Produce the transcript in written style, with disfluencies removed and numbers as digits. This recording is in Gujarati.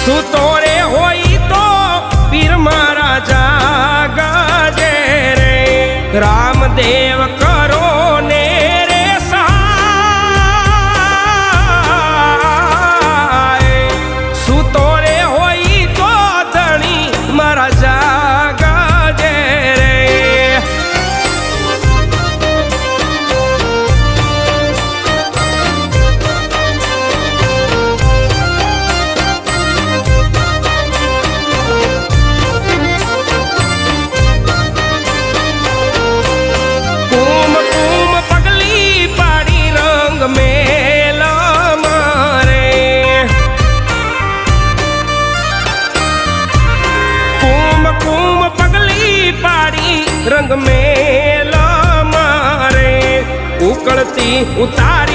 તું તોરે હોય તો પીર મારા જાગજે રે રામદેવ કરો ને રે સહાય શું તોરે હોય તો ધણી મારા જાગજે રે रंग मेला मारे उकड़ती उतारी